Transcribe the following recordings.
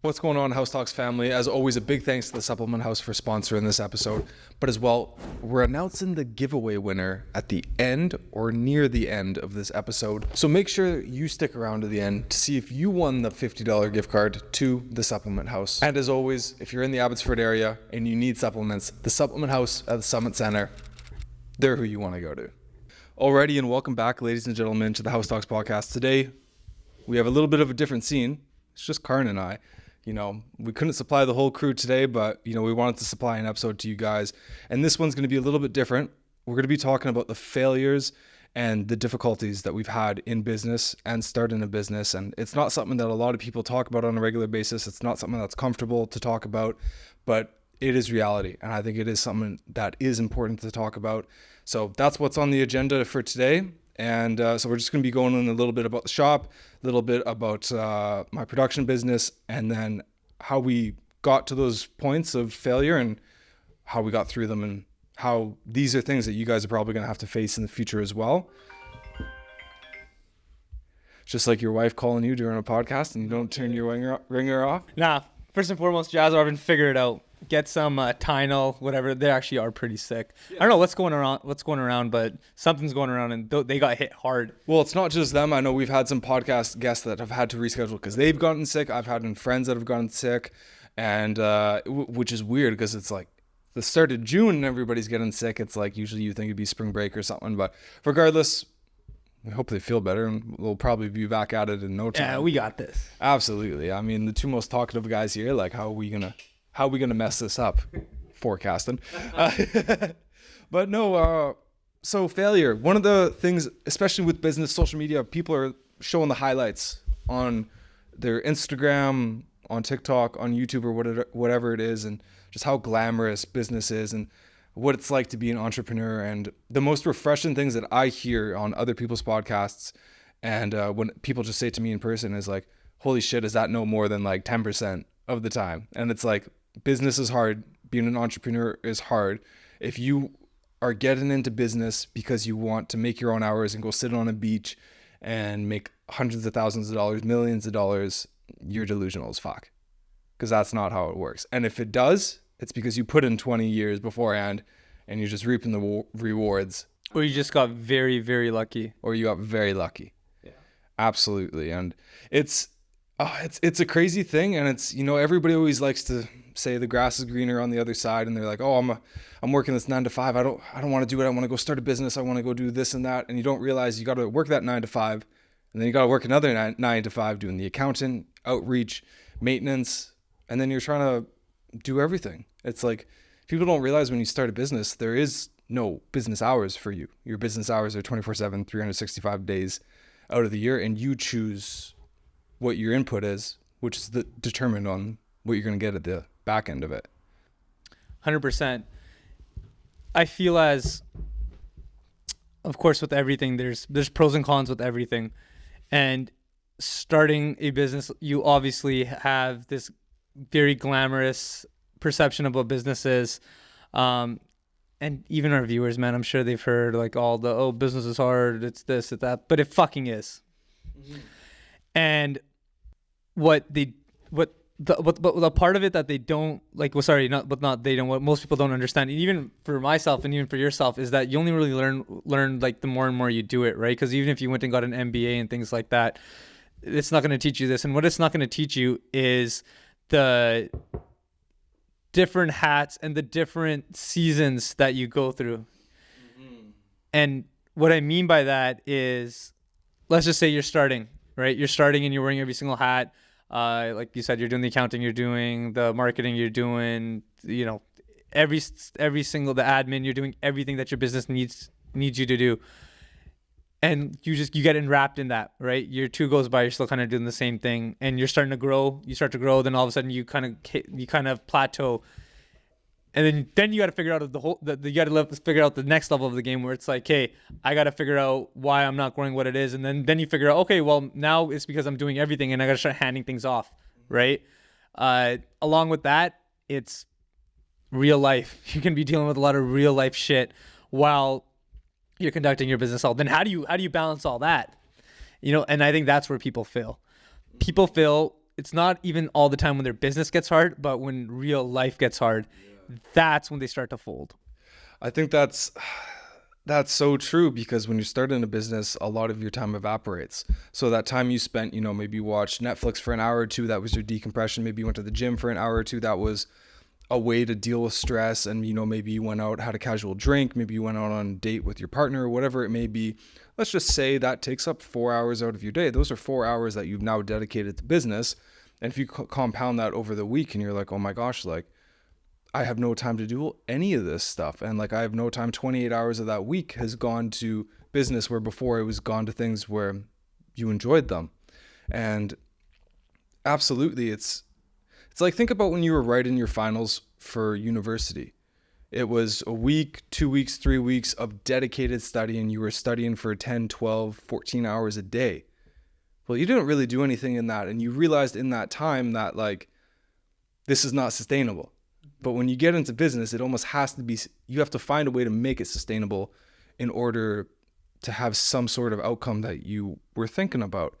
What's going on, House Talks family? As always, a big thanks to the Supplement House for sponsoring this episode. But as well, we're announcing the giveaway winner at the end or near the end of this episode. So make sure you stick around to the end to see if you won the $50 gift card to the Supplement House. And as always, if you're in the Abbotsford area and you need supplements, the Supplement House at the Summit Center, they're who you want to go to. Alrighty, and welcome back, ladies and gentlemen, to the House Talks podcast. Today, we have a little bit of a different scene. It's just Karn and I. You know, we couldn't supply the whole crew today, but, you know, we wanted to supply an episode to you guys. And this one's going to be a little bit different. We're going to be talking about the failures and the difficulties that we've had in business and starting a business. And it's not something that a lot of people talk about on a regular basis. It's not something that's comfortable to talk about, but it is reality. And I think it is something that is important to talk about. So that's what's on the agenda for today. And so we're just going to be going in a little bit about the shop, a little bit about my production business, and then how we got to those points of failure and how we got through them, and how these are things that you guys are probably going to have to face in the future as well. Just like your wife calling you during a podcast and you don't turn your ringer off. Nah, first and foremost, Jazz Arvin, figure it out. Get some Tylenol, whatever. They actually are pretty sick. Yeah. I don't know what's going around, but something's going around, and they got hit hard. Well, it's not just them. I know we've had some podcast guests that have had to reschedule because they've gotten sick. I've had friends that have gotten sick, and which is weird because it's like the start of June and everybody's getting sick. It's like usually you think it'd be spring break or something, but regardless, I hope they feel better, and we'll probably be back at it in no time. Yeah, we got this. Absolutely. I mean, the two most talkative guys here, like, how are we gonna mess this up? Forecasting. But no, so failure. One of the things, especially with business, social media, people are showing the highlights on their Instagram, on TikTok, on YouTube, or whatever it is, and just how glamorous business is and what it's like to be an entrepreneur. And the most refreshing things that I hear on other people's podcasts, and when people just say to me in person, is like, holy shit, is that no more than like 10% of the time? And it's like, business is hard. Being an entrepreneur is hard. If you are getting into business because you want to make your own hours and go sit on a beach and make hundreds of thousands of dollars, millions of dollars, you're delusional as fuck. Because that's not how it works. And if it does, it's because you put in 20 years beforehand and you're just reaping the rewards. Or you just got very, very lucky. Or you got very lucky. Yeah. Absolutely. And it's a crazy thing. And it's, you know, everybody always likes to say the grass is greener on the other side, and they're like, oh, I'm working this 9 to 5. I don't want to do it. I want to go start a business. I want to go do this and that. And you don't realize you got to work that 9 to 5, and then you got to work another 9 to 5 doing the accountant, outreach, maintenance, and then you're trying to do everything. It's like, people don't realize when you start a business, there is no business hours for you. Your business hours are 24/7, 365 days out of the year, and you choose what your input is, which is determined on what you're going to get at the back end of it. 100%. I feel as, of course, with everything, there's pros and cons with everything. And starting a business, you obviously have this very glamorous perception of what business is. And even our viewers, man, I'm sure they've heard like all the, oh, business is hard, it's this, it's that, but it fucking is. Mm-hmm. And the part of it that they don't like, well, sorry, what most people don't understand, even for myself and even for yourself, is that you only really learn like the more and more you do it, right? Because even if you went and got an MBA and things like that, it's not going to teach you this. And what it's not going to teach you is the different hats and the different seasons that you go through. Mm-hmm. And what I mean by that is, let's just say you're starting, right? You're starting and you're wearing every single hat. Like you said, you're doing the accounting, you're doing the marketing, you're doing, you know, every single, the admin, you're doing everything that your business needs you to do. And you get enwrapped in that, right? Year 2 goes by, you're still kind of doing the same thing, and you're starting to grow. You start to grow, then all of a sudden you kind of plateau. And then you got to figure out figure out the next level of the game, where it's like, hey, I got to figure out why I'm not growing what it is. And then you figure out, okay, well, now it's because I'm doing everything and I got to start handing things off, right? Along with that, it's real life. You can be dealing with a lot of real life shit while you're conducting your business. Then how do you balance all that? You know, and I think that's where people fail. People fail it's not even all the time when their business gets hard, but when real life gets hard, that's when they start to fold. I think that's so true, because when you start in a business, a lot of your time evaporates. So that time you spent, maybe you watched Netflix for an hour or two, that was your decompression. Maybe you went to the gym for an hour or two, that was a way to deal with stress. And, maybe you went out, had a casual drink, maybe you went out on a date with your partner, or whatever it may be. Let's just say that takes up 4 hours out of your day. Those are 4 hours that you've now dedicated to business. And if you compound that over the week and you're like, oh my gosh, like, I have no time to do any of this stuff. And like, I have no time. 28 hours of that week has gone to business, where before it was gone to things where you enjoyed them. And absolutely, it's like, think about when you were writing your finals for university. It was a week, 2 weeks, 3 weeks of dedicated study, and you were studying for 10, 12, 14 hours a day. Well, you didn't really do anything in that. And you realized in that time that like, this is not sustainable. But when you get into business, it almost has to be, you have to find a way to make it sustainable in order to have some sort of outcome that you were thinking about.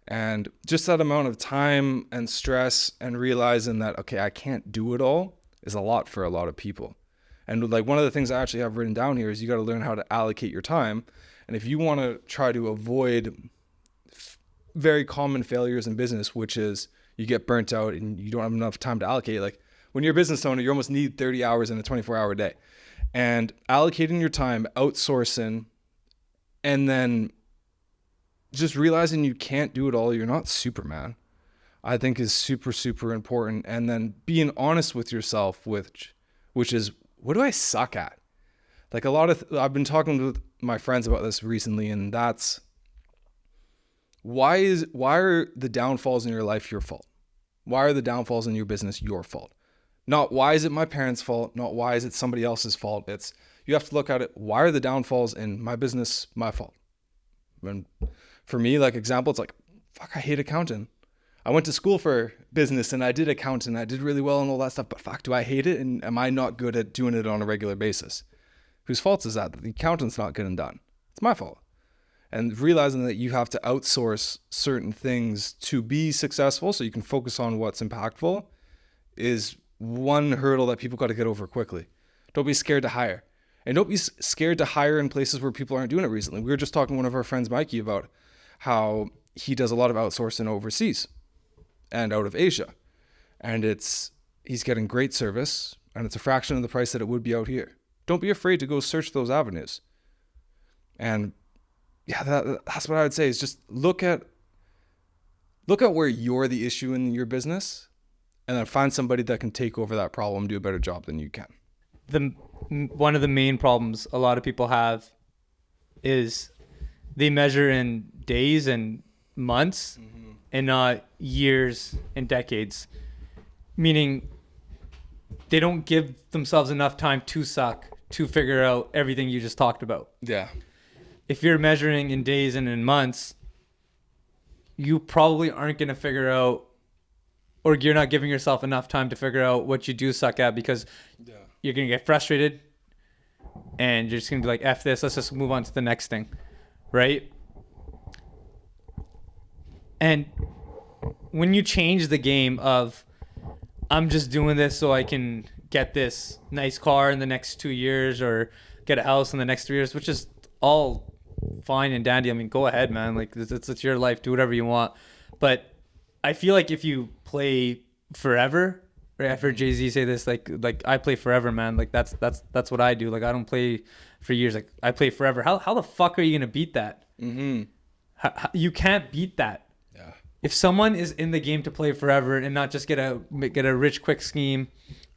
And just that amount of time and stress and realizing that, okay, I can't do it all, is a lot for a lot of people. And like, one of the things I actually have written down here is you got to learn how to allocate your time. And if you want to try to avoid very common failures in business, which is you get burnt out and you don't have enough time to allocate, like, when you're a business owner, you almost need 30 hours in a 24-hour day. And allocating your time, outsourcing, and then just realizing you can't do it all, you're not Superman, I think is super, super important. And then being honest with yourself, which is, what do I suck at? Like, I've been talking with my friends about this recently, and that's, why are the downfalls in your life your fault? Why are the downfalls in your business your fault? Not why is it my parents' fault, not why is it somebody else's fault. It's, you have to look at it, why are the downfalls in my business my fault? And for me, like, example, it's like, fuck, I hate accounting. I went to school for business and I did accounting. I did really well and all that stuff, but fuck, do I hate it? And am I not good at doing it on a regular basis? Whose fault is that? The accountant's not getting done. It's my fault. And realizing that you have to outsource certain things to be successful so you can focus on what's impactful is one hurdle that people got to get over quickly. Don't be scared to hire. And don't be scared to hire in places where people aren't doing it recently. We were just talking to one of our friends, Mikey, about how he does a lot of outsourcing overseas and out of Asia. And he's getting great service, and it's a fraction of the price that it would be out here. Don't be afraid to go search those avenues. And yeah, that's what I would say, is just look at where you're the issue in your business, and then find somebody that can take over that problem, do a better job than you can. One of the main problems a lot of people have is they measure in days and months and not years and decades. Meaning they don't give themselves enough time to suck to figure out everything you just talked about. Yeah. If you're measuring in days and in months, you probably aren't going to figure out, or you're not giving yourself enough time to figure out what you do suck at, because you're going to get frustrated and you're just going to be like, F this, let's just move on to the next thing, right? And when you change the game of, I'm just doing this so I can get this nice car in the next 2 years or get a house in the next 3 years, which is all fine and dandy. I mean, go ahead, man. Like, it's your life. Do whatever you want. But I feel like if you play forever, right? I've heard Jay-Z say this, like I play forever, man. Like that's what I do. Like, I don't play for years. Like, I play forever. How the fuck are you gonna beat that? You can't beat that. Yeah. If someone is in the game to play forever and not just get a rich quick scheme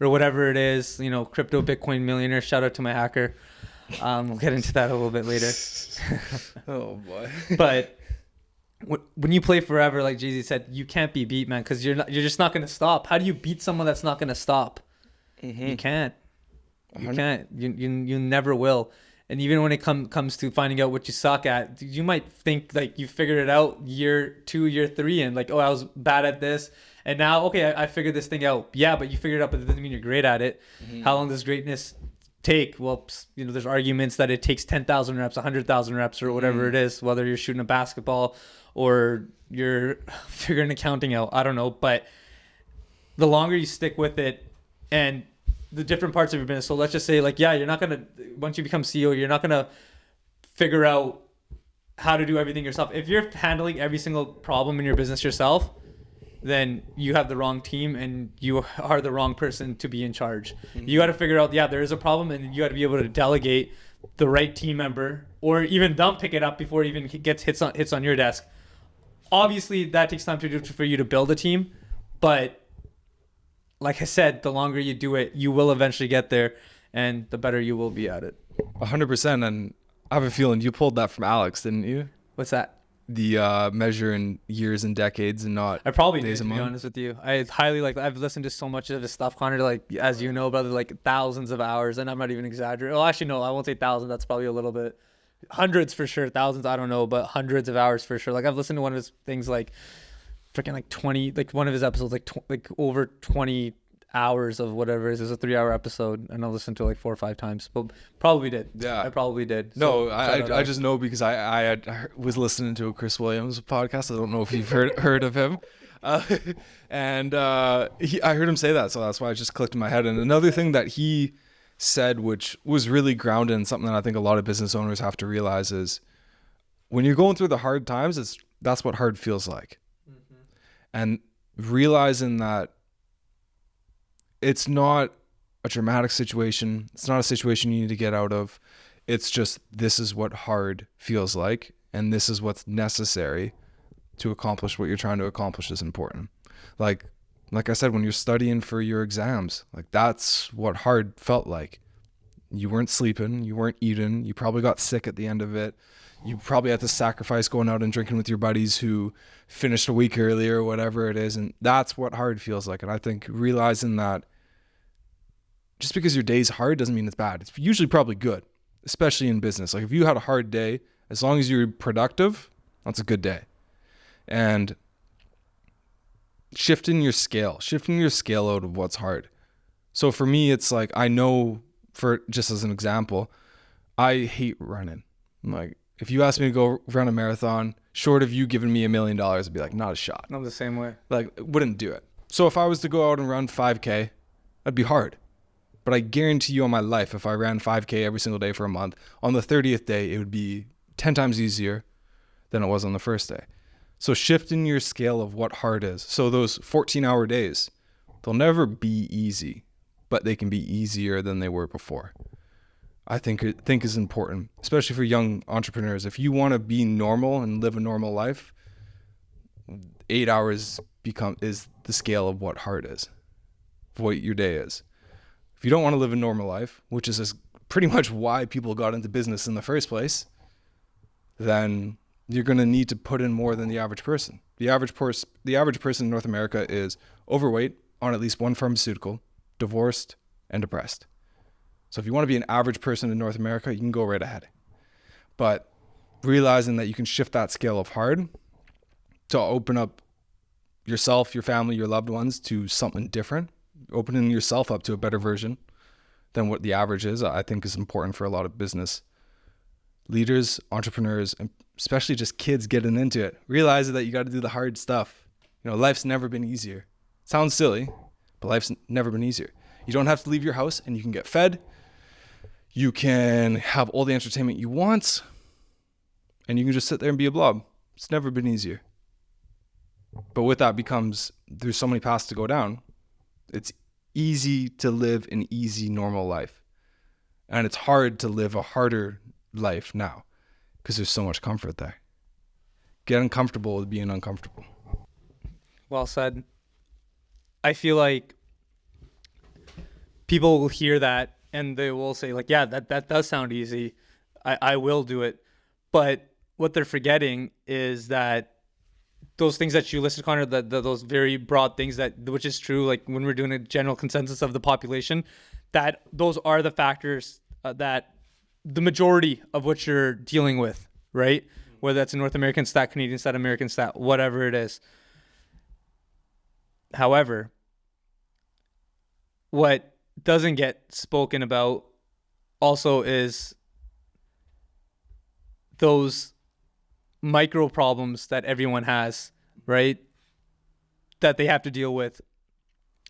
or whatever it is, crypto Bitcoin millionaire. Shout out to my hacker. We'll get into that a little bit later. Oh boy. But when you play forever, like Jay-Z said, you can't be beat, man, because you're just not going to stop. How do you beat someone that's not going to stop? You can't. You can't. You never will. And even when it comes to finding out what you suck at, you might think like you figured it out year 2, year 3, and like, oh, I was bad at this, and now, okay, I figured this thing out. Yeah, but you figured it out, but it doesn't mean you're great at it. How long does greatness there's arguments that it takes 10,000 reps, 100,000 reps, or whatever it is, whether you're shooting a basketball or you're figuring accounting out. I don't know. But the longer you stick with it and the different parts of your business. So let's just say, like, yeah, you're not going to, once you become CEO, you're not going to figure out how to do everything yourself. If you're handling every single problem in your business yourself, then you have the wrong team and you are the wrong person to be in charge. You got to figure out, yeah, there is a problem, and you got to be able to delegate the right team member, or even them pick it up before it even hits on your desk. Obviously, that takes time to do for you to build a team, but like I said, the longer you do it, you will eventually get there, and the better you will be at it. 100%. And I have a feeling you pulled that from Alex, didn't you? What's that? The measure in years and decades and not I probably days did, and to be months. honest with you. I highly I've listened to so much of his stuff, Connor, like, as you know, brother, like thousands of hours, and I'm not even exaggerating. Well, actually, no, I won't say thousands. That's probably a little bit, hundreds for sure. Thousands, I don't know, but hundreds of hours for sure. Like, I've listened to one of his things, like freaking like 20, like one of his episodes, like over 20 hours of whatever it is. It's a 3-hour episode, and I listened to it like 4 or 5 times. But probably did. Yeah. I probably did. No, So, shout out I Alex. just know because I was listening to a Chris Williams podcast. I don't know if you've heard of him. And I heard him say that, so that's why it just clicked in my head. And another thing that he said, which was really grounded in something that I think a lot of business owners have to realize, is when you're going through the hard times, that's what hard feels like. And realizing that it's not a dramatic situation. It's not a situation you need to get out of. It's just, this is what hard feels like, and this is what's necessary to accomplish what you're trying to accomplish is important. Like I said, when you're studying for your exams, like, that's what hard felt like. You weren't sleeping, you weren't eating, you probably got sick at the end of it. You probably had to sacrifice going out and drinking with your buddies who finished a week earlier or whatever it is. And that's what hard feels like. And I think realizing that just because your day's hard doesn't mean it's bad. It's usually probably good, especially in business. Like, if you had a hard day, as long as you're productive, that's a good day. And shifting your scale out of what's hard. So for me, it's like, I know, for just as an example, I hate running. Like, if you asked me to go run a marathon, short of you giving me $1 million, I'd be like, not a shot. I'm the same way. Like, wouldn't do it. So if I was to go out and run 5K, that'd be hard. But I guarantee you on my life, if I ran 5K every single day for a month, on the 30th day, it would be 10 times easier than it was on the first day. So shifting your scale of what hard is. So those 14-hour days, they'll never be easy, but they can be easier than they were before. I think is important, especially for young entrepreneurs. If you want to be normal and live a normal life, 8 hours is the scale of what hard is, of what your day is. If you don't want to live a normal life, which is pretty much why people got into business in the first place, then you're going to need to put in more than the average person. The average person in North America is overweight, on at least one pharmaceutical, divorced, and depressed. So if you want to be an average person in North America, you can go right ahead. But realizing that you can shift that scale of hard to open up yourself, your family, your loved ones to something different, opening yourself up to a better version than what the average is, I think is important for a lot of business leaders, entrepreneurs, and especially just kids getting into it. Realizing that you got to do the hard stuff. You know, life's never been easier. Sounds silly, but life's never been easier. You don't have to leave your house and you can get fed. You can have all the entertainment you want, and you can just sit there and be a blob. It's never been easier. But with that becomes, there's so many paths to go down. It's easy to live an easy, normal life. And it's hard to live a harder life now because there's so much comfort there. Get uncomfortable with being uncomfortable. Well said. I feel like people will hear that and they will say, like, yeah, that does sound easy. I will do it. But what they're forgetting is that those things that you listed, Connor, those very broad things, which is true, like when we're doing a general consensus of the population, that those are the factors that the majority of what you're dealing with, right? Whether that's a North American stat, Canadian stat, American stat, whatever it is. However, what doesn't get spoken about also is those micro problems that everyone has, right? That they have to deal with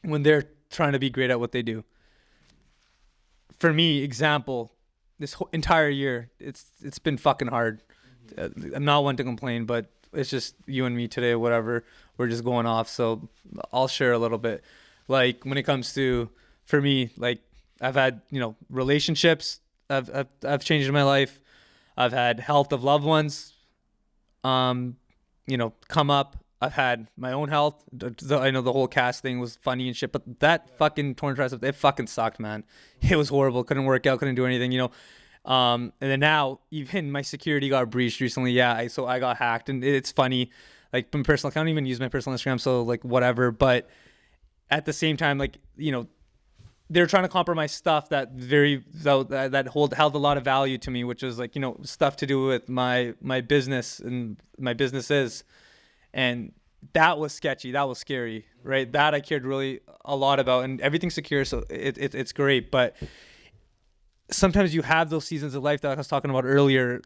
when they're trying to be great at what they do. For me, example, this whole entire year, it's been fucking hard. I'm not one to complain, but it's just you and me today, whatever. We're just going off. So I'll share a little bit. Like when it comes to, for me, like I've had, relationships I've changed in my life. I've had health of loved ones, come up. I've had my own health. I know the whole cast thing was funny and shit, but that fucking torn tricep, it fucking sucked, man. It was horrible. Couldn't work out. Couldn't do anything, And then now, even my security got breached recently. Yeah, so I got hacked, and it's funny. Like, my personal, I can't even use my personal Instagram, so like whatever. But at the same time, like they're trying to compromise stuff that held a lot of value to me, which was like stuff to do with my business and my businesses. And that was sketchy. That was scary, right? That I cared really a lot about, and everything's secure, so it's great. But sometimes you have those seasons of life that I was talking about earlier,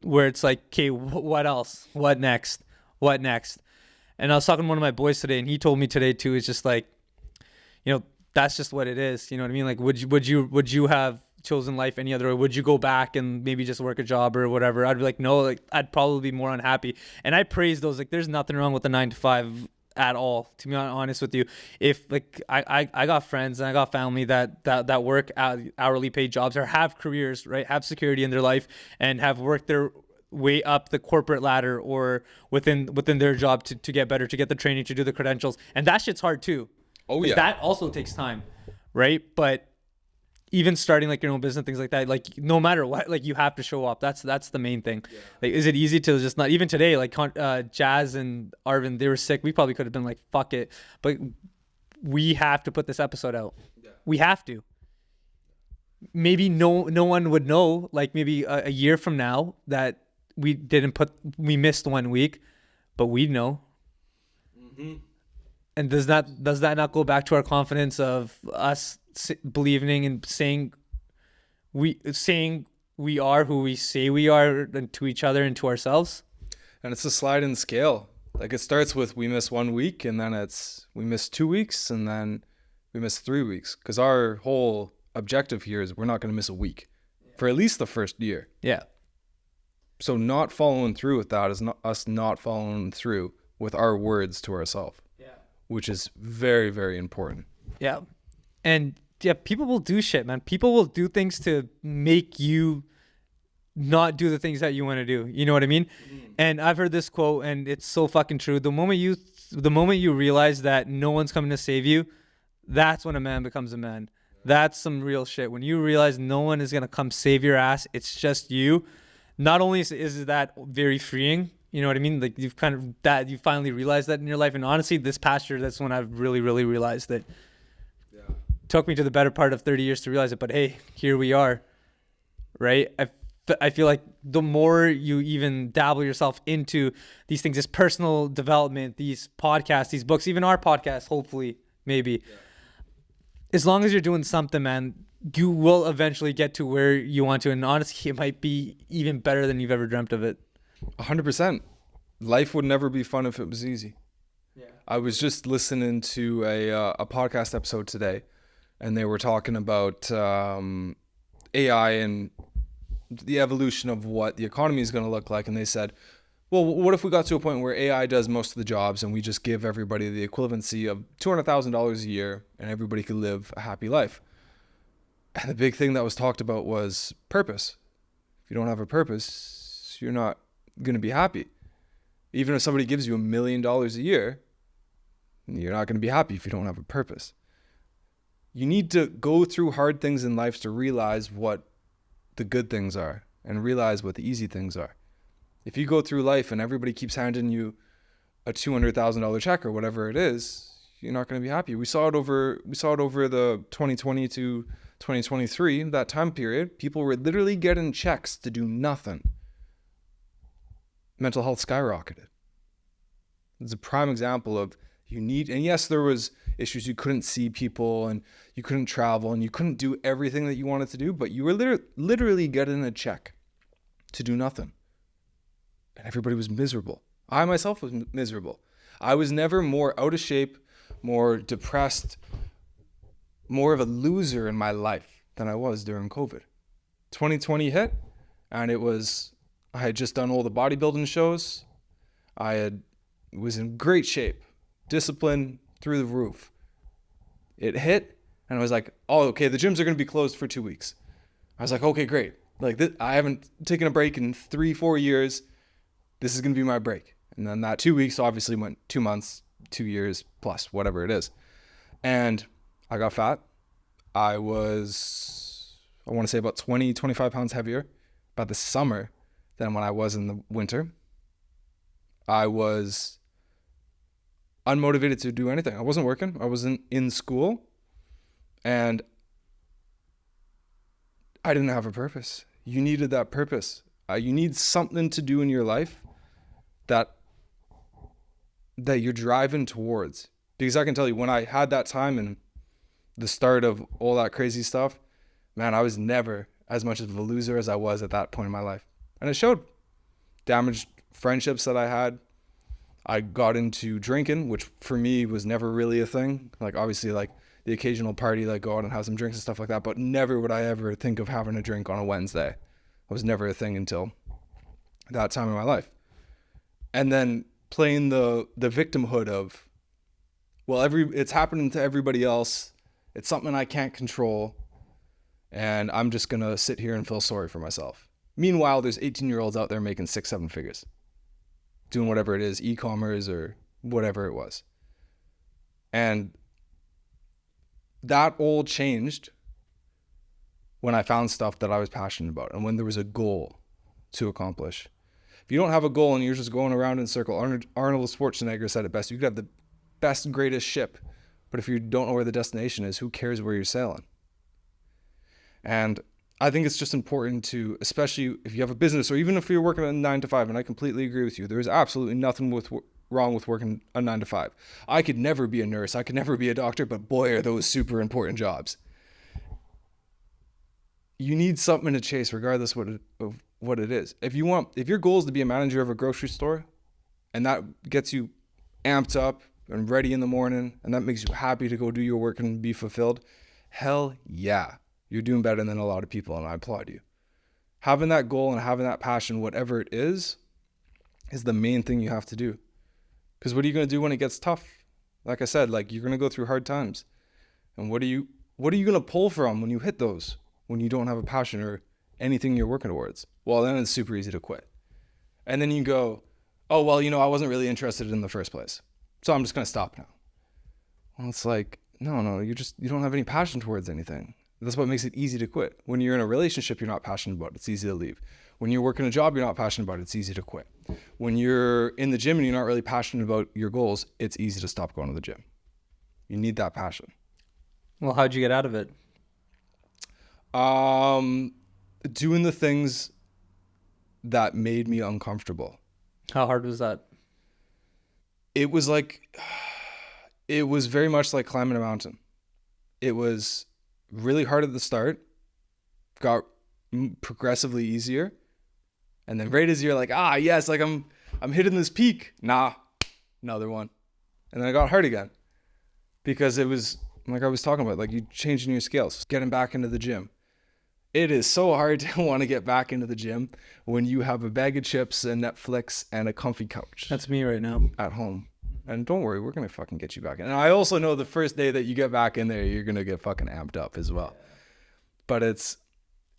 where it's like, okay, what else? What next? What next? And I was talking to one of my boys today, and he told me today too. It's just like, that's just what it is. You know what I mean? Like, would you have chosen life any other way? Would you go back and maybe just work a job or whatever? I'd be like, no, like I'd probably be more unhappy. And I praise those, like there's nothing wrong with the 9 to 5 at all, to be honest with you. If like I got friends and I got family that work at hourly paid jobs or have careers, right? Have security in their life and have worked their way up the corporate ladder or within their job to get better, to get the training, to do the credentials. And that shit's hard too. Oh yeah. That also takes time, right? But even starting like your own business, things like that, like no matter what, like you have to show up. That's the main thing. Yeah. Like, is it easy to just not, even today, like Jazz and Arvin, they were sick. We probably could have been like, fuck it. But we have to put this episode out. Yeah. We have to. Maybe no one would know, like maybe a year from now that we missed 1 week, but we'd know. Mm-hmm. And does that not go back to our confidence of us believing and saying we are who we say we are, and to each other and to ourselves? And it's a sliding scale. Like it starts with we miss 1 week, and then it's we miss 2 weeks, and then we miss 3 weeks. Because our whole objective here is we're not going to miss a week for at least the first year. Yeah. So not following through with that is not us not following through with our words to ourselves. Which is very, very important. Yeah. And yeah, people will do shit, man. People will do things to make you not do the things that you want to do. You know what I mean? Mm-hmm. And I've heard this quote, and it's so fucking true. The moment you realize that no one's coming to save you, that's when a man becomes a man. That's some real shit. When you realize no one is going to come save your ass, it's just you. Not only is that very freeing, you know what I mean? Like you finally realized that in your life. And honestly, this past year, that's when I've really, really realized that. Yeah. Took me to the better part of 30 years to realize it. But hey, here we are, right? I feel like the more you even dabble yourself into these things, this personal development, these podcasts, these books, even our podcast, hopefully, maybe. Yeah. As long as you're doing something, man, you will eventually get to where you want to. And honestly, it might be even better than you've ever dreamt of it. 100%. Life would never be fun if it was easy. Yeah. I was just listening to a podcast episode today, and they were talking about AI and the evolution of what the economy is going to look like. And they said, well, what if we got to a point where AI does most of the jobs and we just give everybody the equivalency of $200,000 a year and everybody could live a happy life? And the big thing that was talked about was purpose. If you don't have a purpose, you're not going to be happy. Even if somebody gives you $1 million a year, you're not going to be happy if you don't have a purpose. You need to go through hard things in life to realize what the good things are and realize what the easy things are. If you go through life and everybody keeps handing you a $200,000 check or whatever it is, you're not going to be happy. We saw it over the 2020 to 2023, that time period. People were literally getting checks to do nothing. Mental health skyrocketed. It's a prime example of you need, and yes, there was issues. You couldn't see people and you couldn't travel and you couldn't do everything that you wanted to do, but you were literally getting a check to do nothing. And everybody was miserable. I myself was miserable. I was never more out of shape, more depressed, more of a loser in my life than I was during COVID. 2020 hit, and I had just done all the bodybuilding shows. Was in great shape, discipline through the roof. It hit, and I was like, oh, okay, the gyms are going to be closed for 2 weeks. I was like, okay, great. Like, I haven't taken a break in 3-4 years. This is going to be my break. And then that 2 weeks obviously went 2 months, 2 years plus, whatever it is. And I got fat. I want to say about 20, 25 pounds heavier about the summer than when I was in the winter. I was unmotivated to do anything. I wasn't working. I wasn't in school. And I didn't have a purpose. You needed that purpose. You need something to do in your life that you're driving towards. Because I can tell you, when I had that time and the start of all that crazy stuff, man, I was never as much of a loser as I was at that point in my life. And it showed. Damaged friendships that I had. I got into drinking, which for me was never really a thing. Like, obviously, like the occasional party, like go out and have some drinks and stuff like that, but never would I ever think of having a drink on a Wednesday. It was never a thing until that time in my life. And then playing the victimhood of, well, it's happening to everybody else. It's something I can't control. And I'm just going to sit here and feel sorry for myself. Meanwhile, there's 18-year-olds out there making 6-7 figures, doing whatever it is, e-commerce or whatever it was. And that all changed when I found stuff that I was passionate about and when there was a goal to accomplish. If you don't have a goal and you're just going around in a circle, Arnold Schwarzenegger said it best. You could have the best, greatest ship, but if you don't know where the destination is, who cares where you're sailing? And I think it's just important to, especially if you have a business or even if you're working a 9-to-5, and I completely agree with you, there is absolutely nothing wrong with working a 9-to-5. I could never be a nurse. I could never be a doctor, but boy, are those super important jobs. You need something to chase regardless of what it is. If your goal is to be a manager of a grocery store and that gets you amped up and ready in the morning and that makes you happy to go do your work and be fulfilled, hell yeah. You're doing better than a lot of people, and I applaud you. Having that goal and having that passion, whatever it is the main thing you have to do. Because what are you going to do when it gets tough? Like I said, like you're going to go through hard times. And what are you going to pull from when you hit those, when you don't have a passion or anything you're working towards? Well, then it's super easy to quit. And then you go, oh, well, I wasn't really interested in the first place, so I'm just going to stop now. Well, it's like, no, you don't have any passion towards anything. That's what makes it easy to quit. When you're in a relationship you're not passionate about, it's easy to leave. When you're working a job you're not passionate about, it's easy to quit. When you're in the gym and you're not really passionate about your goals, it's easy to stop going to the gym. You need that passion. Well, how'd you get out of it? Doing the things that made me uncomfortable. How hard was that? It was very much like climbing a mountain. It was really hard at the start, got progressively easier, and then right as you're like, yes, like I'm hitting this peak, another one, and then I got hard again, because it was like I was talking about, like you changing your scales, getting back into the gym. It is so hard to want to get back into the gym when you have a bag of chips and Netflix and a comfy couch. That's me right now at home. And don't worry, we're going to fucking get you back in. And I also know the first day that you get back in there, you're going to get fucking amped up as well. But it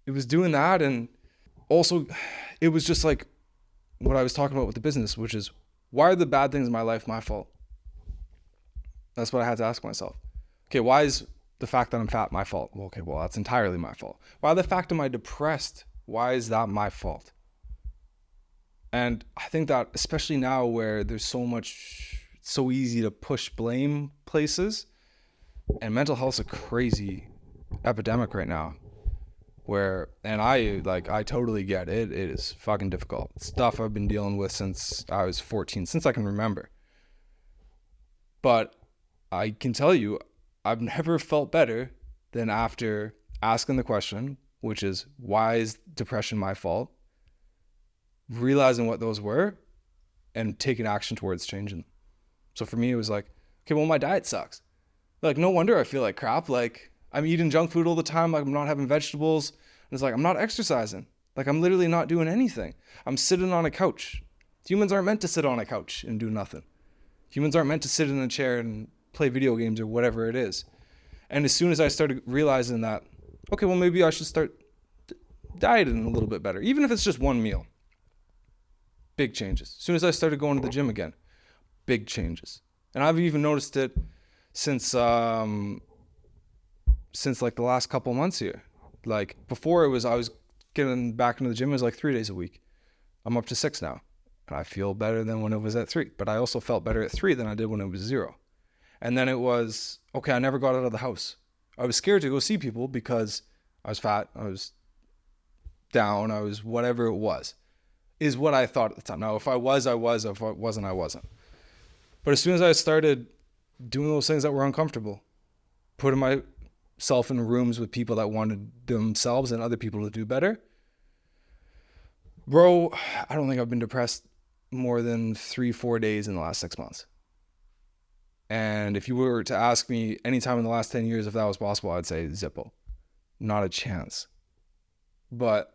was doing that. And also it was just like what I was talking about with the business, which is, why are the bad things in my life my fault? That's what I had to ask myself. Okay, why is the fact that I'm fat my fault? Well, that's entirely my fault. Why the fact am I depressed? Why is that my fault? And I think that especially now where there's so easy to push blame places, and mental health's a crazy epidemic right now, and I totally get it. It is fucking difficult. Stuff I've been dealing with since I was 14, since I can remember. But I can tell you, I've never felt better than after asking the question, which is, why is depression my fault? Realizing what those were and taking action towards changing them. So for me, it was like, okay, well, my diet sucks. Like, no wonder I feel like crap. Like, I'm eating junk food all the time. Like, I'm not having vegetables. And it's like, I'm not exercising. Like, I'm literally not doing anything. I'm sitting on a couch. Humans aren't meant to sit on a couch and do nothing. Humans aren't meant to sit in a chair and play video games or whatever it is. And as soon as I started realizing that, okay, well, maybe I should start dieting a little bit better, even if it's just one meal. Big changes. As soon as I started going to the gym again, big changes. And I've even noticed it since like the last couple months here. Like before I was getting back into the gym, it was like 3 days a week. I'm up to 6 now. And I feel better than when it was at 3. But I also felt better at 3 than I did when it was 0. And then it was, okay, I never got out of the house. I was scared to go see people because I was fat, I was down, I was whatever it was, is what I thought at the time. Now, if I was, I was. If I wasn't, I wasn't. But as soon as I started doing those things that were uncomfortable, putting myself in rooms with people that wanted themselves and other people to do better, bro, I don't think I've been depressed more than 3-4 days in the last 6 months. And if you were to ask me anytime in the last 10 years if that was possible, I'd say Zippo. Not a chance. But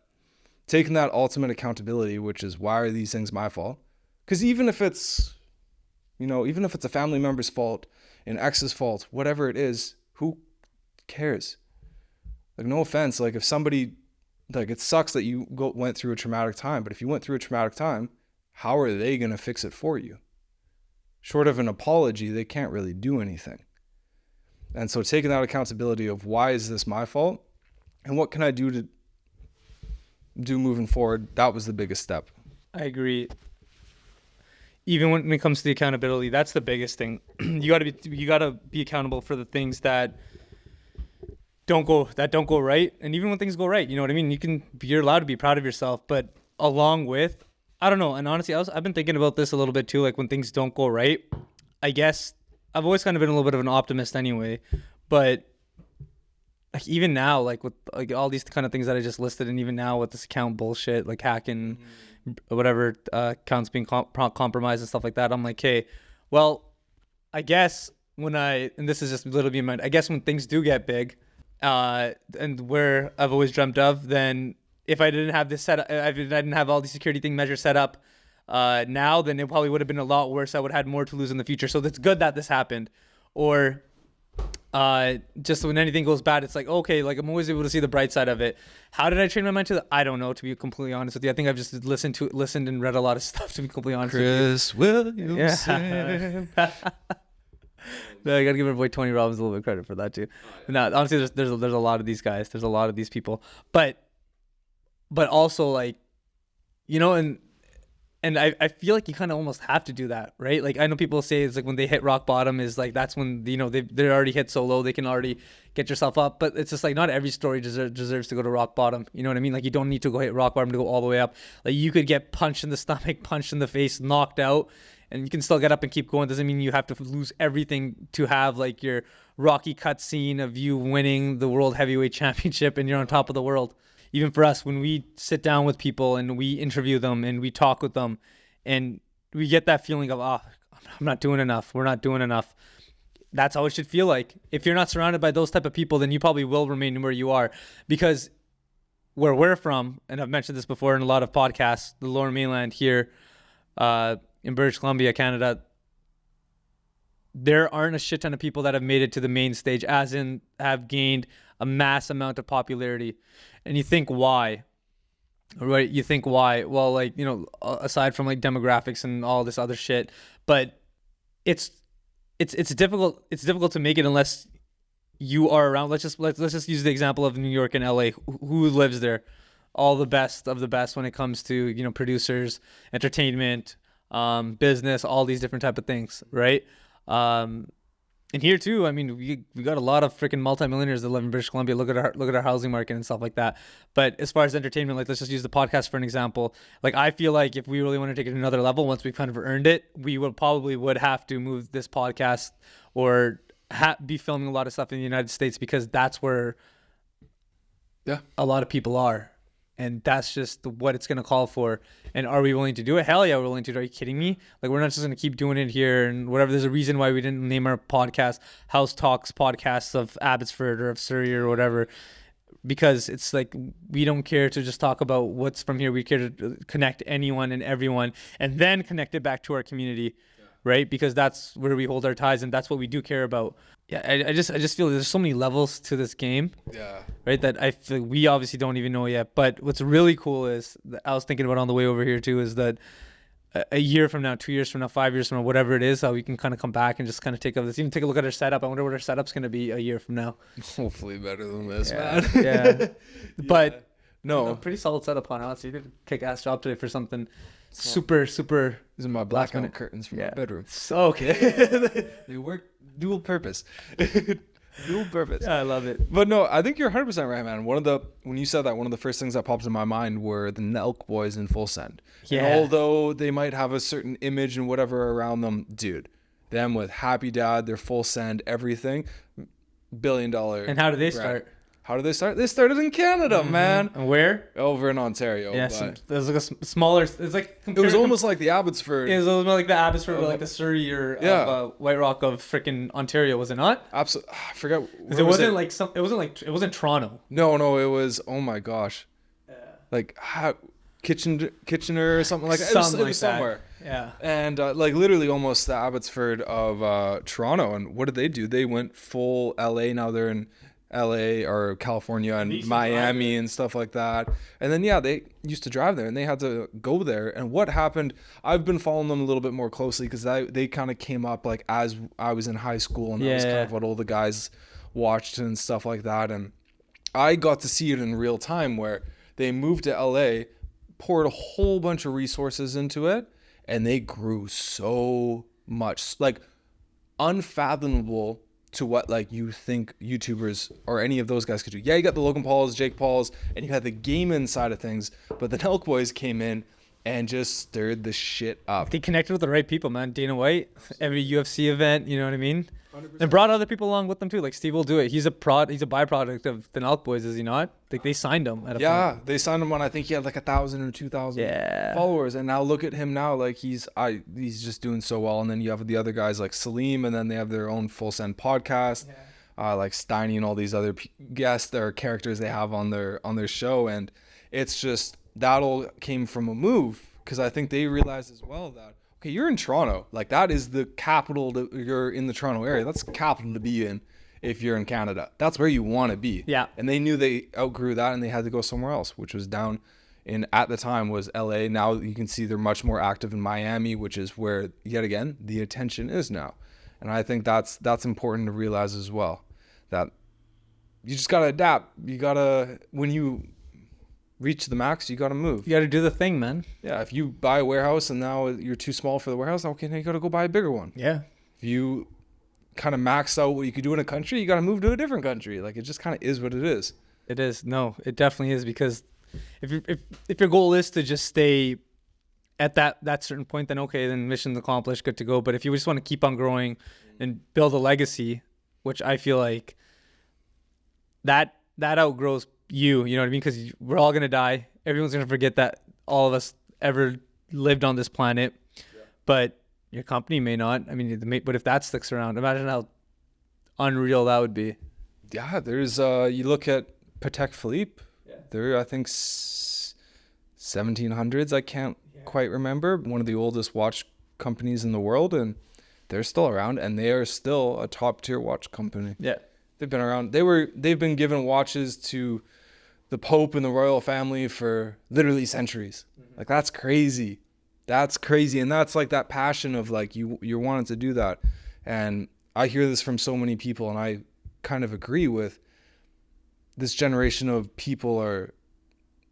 taking that ultimate accountability, which is, why are these things my fault? Because even if it's a family member's fault, an ex's fault, whatever it is, who cares? Like, no offense. Like, if somebody, like, it sucks that you went through a traumatic time, but if you went through a traumatic time, how are they going to fix it for you? Short of an apology, they can't really do anything. And so taking that accountability of, why is this my fault? And what can I do to do moving forward? That was the biggest step. I agree. Even when it comes to the accountability, that's the biggest thing. You gotta be accountable for the things that don't go right. And even when things go right, you know what I mean? You're allowed to be proud of yourself, but along with, I don't know. And honestly, I've been thinking about this a little bit too. Like, when things don't go right, I guess I've always kind of been a little bit of an optimist anyway, but like, even now, like with like all these kind of things that I just listed, and even now with this account bullshit, like hacking, whatever, accounts being compromised and stuff like that, I'm like, hey, well, I guess and this is just a little bit in mind, I guess when things do get big, and where I've always dreamt of, then if I didn't have this set up, I didn't have all these security measures set up now, then it probably would have been a lot worse. I would have had more to lose in the future. So it's good that this happened. Or just when anything goes bad, it's like, okay, like, I'm always able to see the bright side of it. How did I train my mind to that? I don't know, to be completely honest with you. I think I've just listened and read a lot of stuff, to be completely honest Chris with you. Williamson. Yeah. No, I gotta give my boy Tony Robbins a little bit of credit for that too. No, honestly, there's a lot of these guys. There's a lot of these people. But also, like, you know, and I feel like you kind of almost have to do that, right? Like, I know people say it's like when they hit rock bottom is like, that's when, you know, they're already hit so low, they can already get yourself up. But it's just like, not every story deserves to go to rock bottom. You know what I mean? Like, you don't need to go hit rock bottom to go all the way up. Like, you could get punched in the stomach, punched in the face, knocked out, and you can still get up and keep going. Doesn't mean you have to lose everything to have like your Rocky cut scene of you winning the World Heavyweight Championship and you're on top of the world. Even for us, when we sit down with people and we interview them and we talk with them and we get that feeling of, I'm not doing enough. We're not doing enough. That's how it should feel like. If you're not surrounded by those type of people, then you probably will remain where you are. Because where we're from, and I've mentioned this before in a lot of podcasts, the Lower Mainland here in British Columbia, Canada, there aren't a shit ton of people that have made it to the main stage, as in have gained a mass amount of popularity. And you think, why? Right? You think, why? Well, like, you know, aside from like demographics and all this other shit, but it's difficult. It's difficult to make it unless you are around. Let's just use the example of New York and LA. Who lives there? All the best of the best when it comes to, you know, producers, entertainment, business, all these different type of things, right? And here too, I mean, we got a lot of freaking multimillionaires that live in British Columbia. Look at our housing market and stuff like that. But as far as entertainment, like, let's just use the podcast for an example. Like, I feel like if we really want to take it to another level, once we've kind of earned it, we would have to move this podcast or be filming a lot of stuff in the United States because that's where Yeah. a lot of people are. And that's just what it's going to call for. And are we willing to do it? Hell yeah, we're willing to do it. Are you kidding me? Like, we're not just going to keep doing it here and whatever. There's a reason why we didn't name our podcast House Talks Podcasts of Abbotsford or of Surrey or whatever. Because it's like, we don't care to just talk about what's from here. We care to connect anyone and everyone and then connect it back to our community. Right? Because that's where we hold our ties and that's what we do care about. Yeah, I just feel there's so many levels to this game. Yeah. Right? That I feel we obviously don't even know yet. But what's really cool is that I was thinking about on the way over here too is that a year from now, 2 years from now, 5 years from now, whatever it is, how we can kind of come back and just kind of take a look at our setup. I wonder what our setup's going to be a year from now. Hopefully better than this, Yeah. man. Yeah. But No. pretty solid setup on us. You did a kick-ass job today for something super. These are my black minute curtains from my bedroom. So okay. They work dual purpose. Dual purpose. Yeah, I love it. But no, I think you're 100% right, man. When you said that, one of the first things that popped in my mind were the Nelk boys in Full Send. Yeah. And although they might have a certain image and whatever around them, dude, them with Happy Dad, their Full Send, everything, $1 billion. And how did they start? How did they start? They started in Canada, man. And where? Over in Ontario. Yeah, but there's like a smaller. It's like it was almost like the Abbotsford. It was almost like the Abbotsford, or like the Surrey or White Rock of freaking Ontario, was it not? Absolutely. I forget. It wasn't like some. It wasn't Toronto. No, it was. Oh my gosh. Like Kitchener or something like that. It was somewhere. Yeah. And like literally almost the Abbotsford of Toronto. And what did they do? They went full LA. Now they're in LA or California and Miami and stuff like that. And then they used to drive there and they had to go there. And what happened, I've been following them a little bit more closely because they kind of came up like as I was in high school, and that was kind of what all the guys watched and stuff like that. And I got to see it in real time where they moved to LA, poured a whole bunch of resources into it, and they grew so much, like unfathomable to what like you think YouTubers or any of those guys could do. Yeah, you got the Logan Pauls, Jake Pauls, and you had the gaming side of things, but the Nelk boys came in and just stirred the shit up. They connected with the right people, man. Dana White, every UFC event, you know what I mean? 100%. And brought other people along with them too. Like Steve will do it. He's a byproduct of the Nelk boys, is he not? Like they signed him at a point. They signed him when I think he had like 1,000 or 2,000 followers, and now look at him now. Like he's just doing so well. And then you have the other guys like Salim, and then they have their own Full Send podcast, like Steiny and all these other guests or characters they have on their show. And it's just that all came from a move because I think they realized as well that. Okay, you're in Toronto. Like that is the capital. You're in the Toronto area. That's the capital to be in if you're in Canada. That's where you want to be. Yeah. And they knew they outgrew that and they had to go somewhere else, which was down in, at the time, was LA. Now you can see they're much more active in Miami, which is where, yet again, the attention is now. And I think that's important to realize as well, that you just got to adapt. You got to, when you reach the max, you got to move. You got to do the thing, man. Yeah, if you buy a warehouse and now you're too small for the warehouse, okay, now you got to go buy a bigger one. Yeah. If you kind of max out what you could do in a country, you got to move to a different country. Like it just kind of is what it is. It is. No, it definitely is, because if your goal is to just stay at that certain point, then okay, then mission accomplished, good to go. But if you just want to keep on growing and build a legacy, which I feel like that outgrows you know what I mean? Because we're all going to die. Everyone's going to forget that all of us ever lived on this planet. Yeah. But your company may not. I mean, but if that sticks around, imagine how unreal that would be. Yeah, there's, you look at Patek Philippe. Yeah. They're, I think, 1700s. I can't quite remember. One of the oldest watch companies in the world. And they're still around. And they are still a top tier watch company. Yeah. They've been around. They've been giving watches to the Pope and the royal family for literally centuries. Mm-hmm. Like that's crazy. That's crazy. And that's like that passion of like you're wanting to do that. And I hear this from so many people, and I kind of agree with this generation of people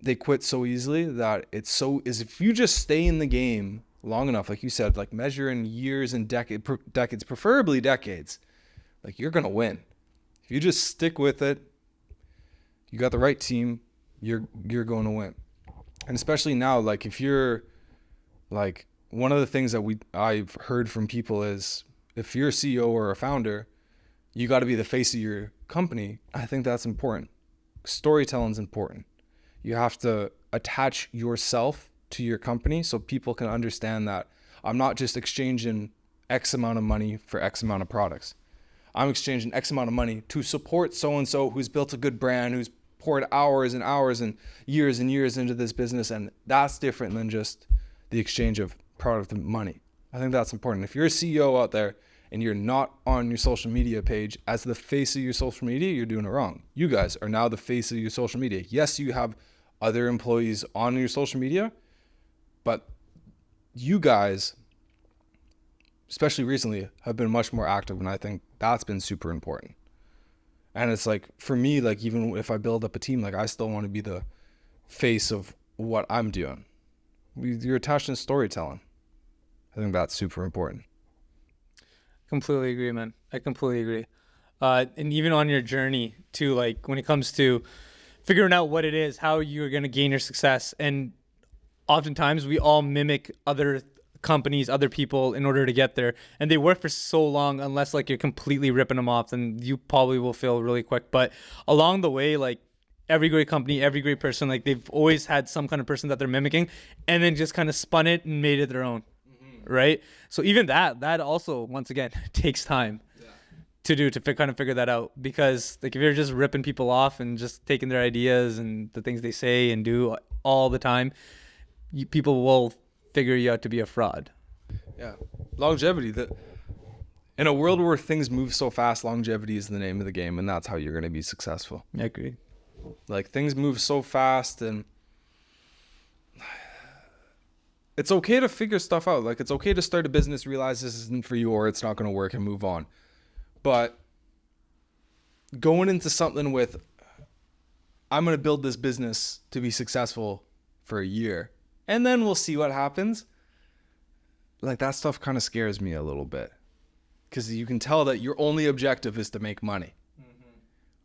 they quit so easily that is if you just stay in the game long enough, like you said, like measure in years and decades, preferably decades, like you're going to win. If you just stick with it, you got the right team, you're going to win. And especially now, like if you're like, one of the things that I've heard from people is if you're a CEO or a founder, you got to be the face of your company. I think that's important. Storytelling is important. You have to attach yourself to your company so people can understand that I'm not just exchanging X amount of money for X amount of products. I'm exchanging X amount of money to support so-and-so who's built a good brand, who's poured hours and hours and years into this business. And that's different than just the exchange of product and money. I think that's important. If you're a CEO out there and you're not on your social media page as the face of your social media, you're doing it wrong. You guys are now the face of your social media. Yes, you have other employees on your social media, but you guys, especially recently, have been much more active, and I think that's been super important. And it's like, for me, like, even if I build up a team, like, I still want to be the face of what I'm doing. You're attached to storytelling. I think that's super important. Completely agree, man. I completely agree. And even on your journey to, like, when it comes to figuring out what it is, how you're going to gain your success. And oftentimes we all mimic other companies, other people in order to get there. And they work for so long, unless like you're completely ripping them off, then you probably will fail really quick. But along the way, like, every great company, every great person, like, they've always had some kind of person that they're mimicking and then just kind of spun it and made it their own. Right? So even that also, once again, takes time to kind of figure that out, because like, if you're just ripping people off and just taking their ideas and the things they say and do all the time, people will figure you out to be a fraud. Yeah. Longevity. In a world where things move so fast, longevity is the name of the game, and that's how you're going to be successful. I agree. Like, things move so fast, and it's okay to figure stuff out. Like, it's okay to start a business, realize this isn't for you or it's not going to work, and move on. But going into something with, I'm going to build this business to be successful for a year, and then we'll see what happens. Like, that stuff kind of scares me a little bit, because you can tell that your only objective is to make money. Mm-hmm.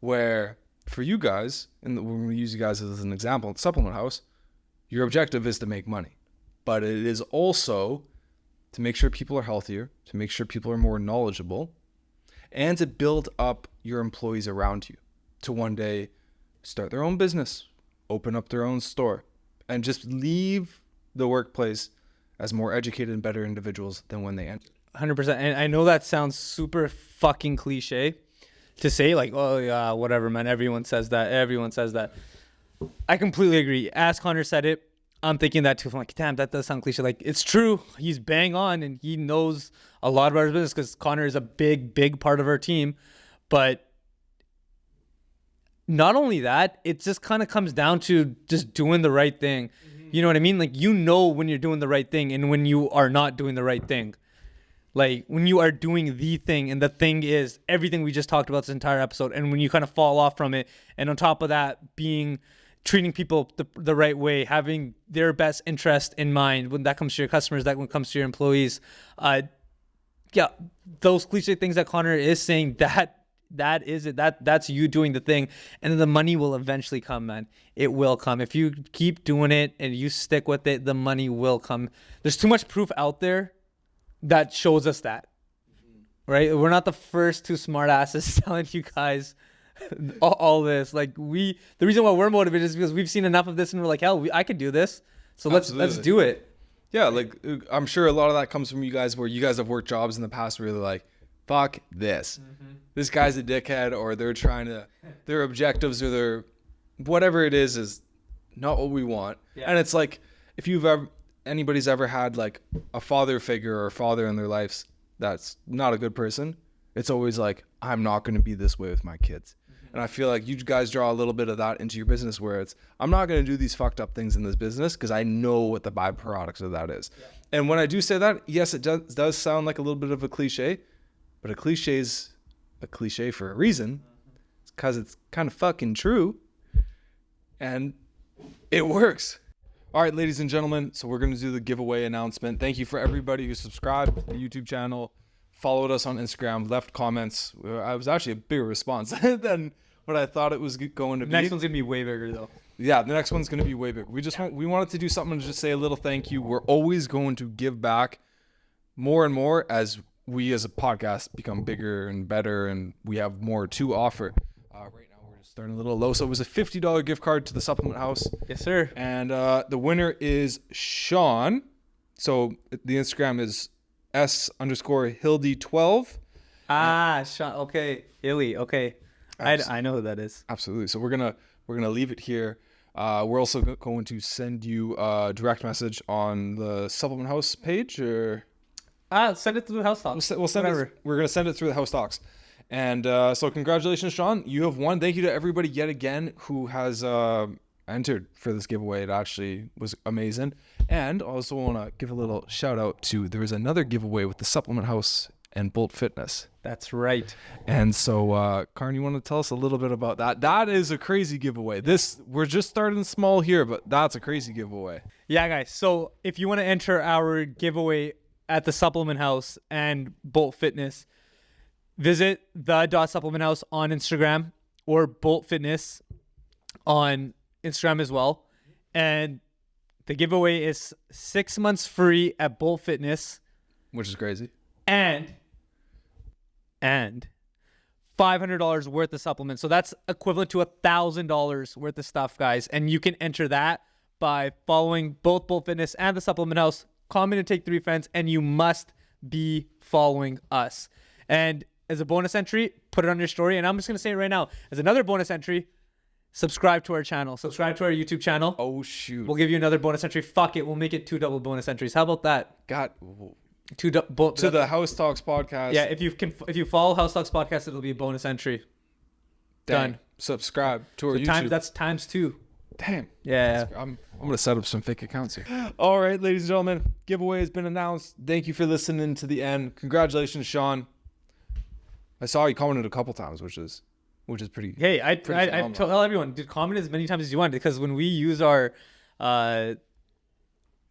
Where for you guys, and when we use you guys as an example, at Supplement House, your objective is to make money. But it is also to make sure people are healthier, to make sure people are more knowledgeable, and to build up your employees around you to one day start their own business, open up their own store, and just leave the workplace as more educated and better individuals than when they entered. 100%. And I know that sounds super fucking cliche to say, like, oh yeah, whatever, man. Everyone says that. I completely agree. As Connor said it, I'm thinking that too. I'm like, damn, that does sound cliche. Like, it's true. He's bang on, and he knows a lot about his business, because Connor is a big part of our team. But not only that, it just kind of comes down to just doing the right thing. Mm-hmm. You know what I mean? Like, you know when you're doing the right thing and when you are not doing the right thing. Like, when you are doing the thing, and the thing is everything we just talked about this entire episode, and when you kind of fall off from it, and on top of that, treating people the right way, having their best interest in mind when that comes to your customers, that when it comes to your employees. Yeah, those cliche things that Connor is saying, that is it. That's you doing the thing, and then the money will eventually come, man. It will come. If you keep doing it and you stick with it, the money will come. There's too much proof out there that shows us that, right? We're not the first two smart asses telling you guys all this. Like, the reason why we're motivated is because we've seen enough of this and we're like, hell, I could do this. So let's do it. Yeah, like, I'm sure a lot of that comes from you guys, where you guys have worked jobs in the past where you're like, fuck this. Mm-hmm. This guy's a dickhead, or they're trying to, their objectives or their whatever it is not what we want. Yeah. And it's like, if anybody's ever had like a father figure or a father in their lives that's not a good person, it's always like, I'm not going to be this way with my kids. And I feel like you guys draw a little bit of that into your business, where it's, I'm not going to do these fucked up things in this business because I know what the byproducts of that is. Yeah. And when I do say that, yes, it does sound like a little bit of a cliche, but a cliche is a cliche for a reason. It's because it's kind of fucking true, and it works. All right, ladies and gentlemen, so we're going to do the giveaway announcement. Thank you for everybody who subscribed to the YouTube channel, followed us on Instagram, left comments. I was actually a bigger response than what I thought it was going to be. Next one's going to be way bigger, though. Yeah, the next one's going to be way bigger. We wanted to do something to just say a little thank you. We're always going to give back more and more as we as a podcast become bigger and better, and we have more to offer. Right now, we're just starting a little low. So it was a $50 gift card to the Supplement House. Yes, sir. And the winner is Sean. So the Instagram is S_Hildy12. Sean. Okay. Hilly. Okay. I know who that is. Absolutely. So we're gonna leave it here. We're also going to send you a direct message on the Supplement House page, or send it through the House Talks. we'll send it. We're gonna send it through the House Talks. And so congratulations, Sean. You have won. Thank you to everybody yet again who has entered for this giveaway. It actually was amazing. And I also want to give a little shout out to, there is another giveaway with the Supplement House and Bolt Fitness. That's right. And so, Karn, you want to tell us a little bit about that? That is a crazy giveaway. We're just starting small here, but that's a crazy giveaway. Yeah, guys. So if you want to enter our giveaway at the Supplement House and Bolt Fitness, visit the.supplement house on Instagram or Bolt Fitness on Instagram as well. And the giveaway is 6 months free at Bolt Fitness. Which is crazy. And $500 worth of supplements. So that's equivalent to $1,000 worth of stuff, guys. And you can enter that by following both Bolt Fitness and the Supplement House. Comment and take 3 friends, and you must be following us. And as a bonus entry, put it on your story. And I'm just going to say it right now. As another bonus entry, subscribe to our channel. Subscribe to our YouTube channel. Oh, shoot. We'll give you another bonus entry. Fuck it. We'll make it 2 double bonus entries. How about that? To the House Talks podcast. Yeah, if you follow House Talks podcast, it'll be a bonus entry. Dang. Done. Subscribe to our YouTube. That's times 2. Damn. Yeah. I'm gonna set up some fake accounts here. All right, ladies and gentlemen, giveaway has been announced. Thank you for listening to the end. Congratulations, Sean. I saw you commented a couple times, which is pretty. Hey, I tell everyone, dude, comment as many times as you want, because when we use our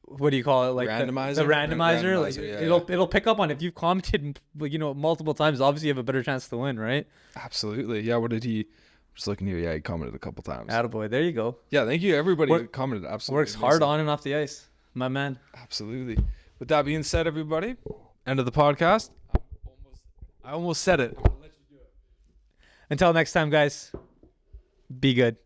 what do you call it? Like randomizer? The randomizer, like yeah. it'll pick up on it. If you've commented, multiple times, obviously you have a better chance to win, right? Absolutely. Yeah. What did he? Just looking here. Yeah, he commented a couple times. Attaboy. There you go. Yeah. Thank you, everybody who commented. Absolutely. Works hard on and off the ice, my man. Absolutely. With that being said, everybody, end of the podcast. I almost said it. Until next time, guys. Be good.